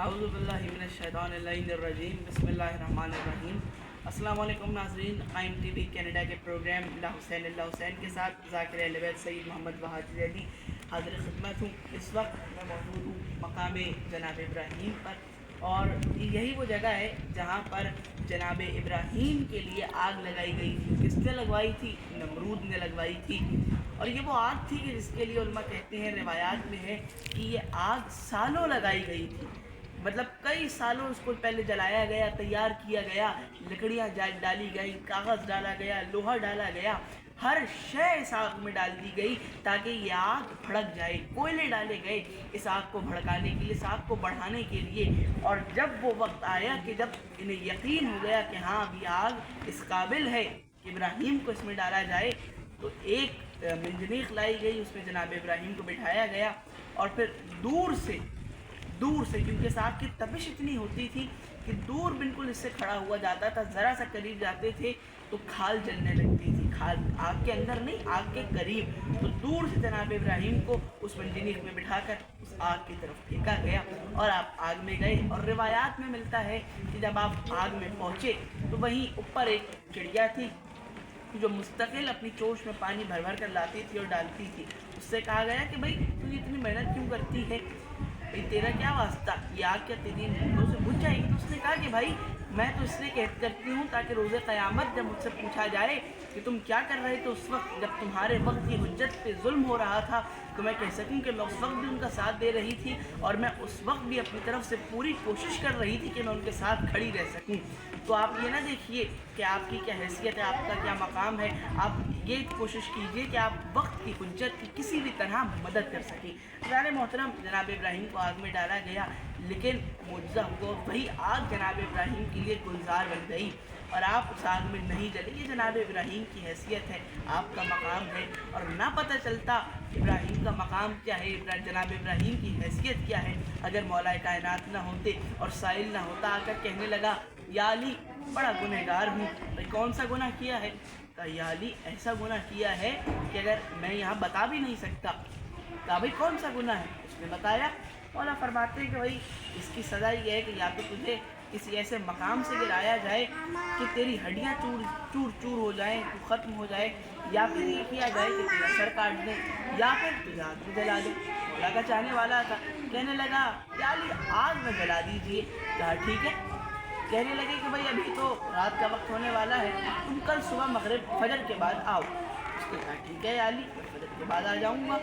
اعوذ باللہ من الشیطان اللعین الرجیم، بسم اللہ الرحمن الرحیم۔ السلام علیکم ناظرین، قائم ٹی وی کینیڈا کے پروگرام اللہ حسین کے ساتھ ذاکر اہل بیت سید محمد وحاجی زیدی حاضر خدمت ہوں۔ اس وقت میں موجود ہوں مقام جناب ابراہیم پر، اور یہی وہ جگہ ہے جہاں پر جناب ابراہیم کے لیے آگ لگائی گئی تھی۔ کس نے لگوائی تھی؟ نمرود نے لگوائی تھی۔ اور یہ وہ آگ تھی کہ جس کے لیے علماء کہتے ہیں، روایات میں ہے کہ یہ آگ سالوں لگائی گئی تھی، مطلب کئی سالوں اس کو پہلے جلایا گیا، تیار کیا گیا، لکڑیاں ڈالی گئی، کاغذ ڈالا گیا، لوہا ڈالا گیا، ہر شے اس آگ میں ڈال دی گئی تاکہ یہ آگ بھڑک جائے۔ کوئلے ڈالے گئے اس آگ کو بھڑکانے کے لیے، اس آگ کو بڑھانے کے لیے۔ اور جب وہ وقت آیا کہ جب انہیں یقین ہو گیا کہ ہاں اب یہ آگ اس قابل ہے کہ ابراہیم کو اس میں ڈالا جائے، تو ایک منجنیق لائی گئی، اس میں جناب ابراہیم کو بٹھایا گیا، اور پھر دور سے کیونکہ اس آگ کی تپش اتنی ہوتی تھی کہ دور بالکل اس سے کھڑا ہوا جاتا تھا، ذرا سا قریب جاتے تھے تو کھال جلنے لگتی تھی، کھال آگ کے اندر نہیں، آگ کے قریب۔ تو دور سے جناب ابراہیم کو اس منجنیق میں بٹھا کر اس آگ کی طرف پھینکا گیا، اور آپ آگ میں گئے۔ اور روایات میں ملتا ہے کہ جب آپ آگ میں پہنچے تو وہیں اوپر ایک چڑیا تھی جو مستقل اپنی چوش میں پانی بھر بھر کر لاتی تھی اور ڈالتی تھی۔ اس سے کہا گیا کہ بھائی تو اتنی محنت کیوں کرتی ہے، بھائی تیرا کیا واسطہ، یہ آگ کیا تیری گھنٹوں سے بجھ جائے گی؟ تو اس نے کہا کہ بھائی میں تو اس لیے کرتی ہوں تاکہ روز قیامت جب مجھ سے پوچھا جائے کہ تم کیا کر رہے تھے اس وقت جب تمہارے وقت کی حجت پہ ظلم ہو رہا تھا، تو میں کہہ سکوں کہ میں اس وقت بھی ان کا ساتھ دے رہی تھی، اور میں اس وقت بھی اپنی طرف سے پوری کوشش کر رہی تھی کہ میں ان کے ساتھ کھڑی رہ سکوں۔ تو آپ یہ نہ دیکھیے کہ آپ کی کیا حیثیت ہے، آپ کا کیا مقام ہے، آپ یہ کوشش کیجئے کہ آپ وقت کی حجت کی کسی بھی طرح مدد کر سکیں۔ عزیزان محترم، جناب ابراہیم کو آگ میں ڈالا گیا، لیکن معجزہ ہوا، وہی آگ جناب ابراہیم کے لیے گلزار بن گئی، اور آپ اس آگ میں نہیں جلے۔ یہ جناب ابراہیم کی حیثیت ہے، آپ کا مقام ہے، اور نہ پتہ چلتا ابراہیم کا مقام کیا ہے، جناب ابراہیم کی حیثیت کیا ہے، اگر مولا کائنات نہ ہوتے اور سائل نہ ہوتا آ کر کہنے لگا یا علی بڑا گنہگار ہوں۔ بھائی کون سا گناہ کیا ہے؟ کہا یا علی ایسا گناہ کیا ہے کہ اگر میں یہاں بتا بھی نہیں سکتا۔ کہا بھائی کون سا گناہ ہے؟ اس نے بتایا۔ مولا فرماتے ہیں کہ بھائی اس کی سزا یہ ہے کہ یا تو تجھے کسی ایسے مقام سے گرایا جائے کہ تیری ہڈیاں چور چور ہو جائیں، تو ختم ہو جائے، یا پھر یہ کیا جائے کہ تیرا سر کاٹ دیں، یا پھر تجھے آگ میں جلا دیں۔ مولا کا چاہنے والا تھا، کہنے لگا یا علی آگ میں جلا دیجئے۔ کہا ٹھیک ہے۔ کہنے لگے کہ بھائی ابھی تو رات کا وقت ہونے والا ہے، تم کل صبح مغرب فجر کے بعد آؤ۔ اس نے کہا ٹھیک ہے یا علی، فجر کے بعد آ جاؤں گا۔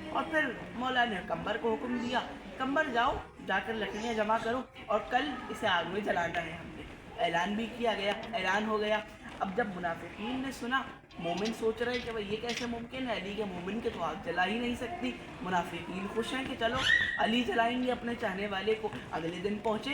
اور پھر مولا نے قمبر کو حکم دیا، قمبر جاؤ جا کر لکڑیاں جمع کرو، اور کل اسے آگ میں جلانا ہے ہم نے۔ اعلان بھی کیا گیا، اعلان ہو گیا۔ اب جب منافقین نے سنا، مومن سوچ رہے کہ بھئی یہ کیسے ممکن ہے، علی کے مومن کے تو آگ جلا ہی نہیں سکتی۔ منافقین خوش ہیں کہ چلو علی جلائیں گے اپنے چاہنے والے کو۔ اگلے دن پہنچے،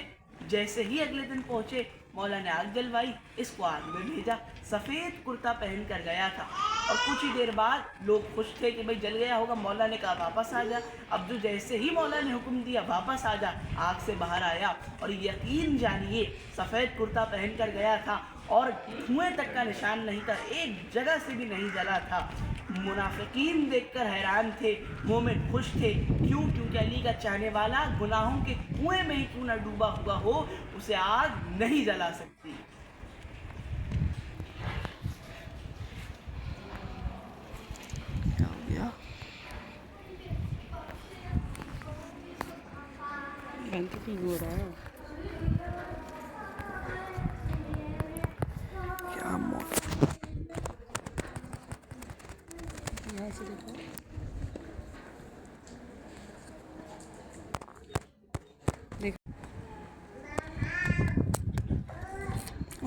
جیسے ہی اگلے دن پہنچے مولا نے آگ جلوائی، اس کو آگ میں بھیجا۔ سفید کرتا پہن کر گیا تھا، اور کچھ ہی دیر بعد لوگ خوش تھے کہ بھئی جل گیا ہوگا، مولا نے کہا واپس آ جا۔ اب جو جیسے ہی مولا نے حکم دیا واپس آ جا، آگ سے باہر آیا، اور یقین جانیے سفید کرتا پہن کر گیا تھا اور دھوئیں تک کا نشان نہیں تھا، ایک جگہ سے بھی نہیں جلا تھا۔ منافقین دیکھ کر حیران تھے، مومن خوش تھے، کیوں؟ کیونکہ علی کا چاہنے والا گناہوں کے کنویں میں ہی کیوں نہ ڈوبا ہوا ہو، اسے آگ نہیں جلا سکتی۔ کیا ہو گیا؟ گھنٹی ہو رہا ہے، کیا موت! یہاں سے دیکھو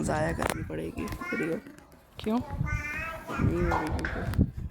ضائع کرنی پڑے گی ویڈیو، کیوں نہیں ہو رہی ہے۔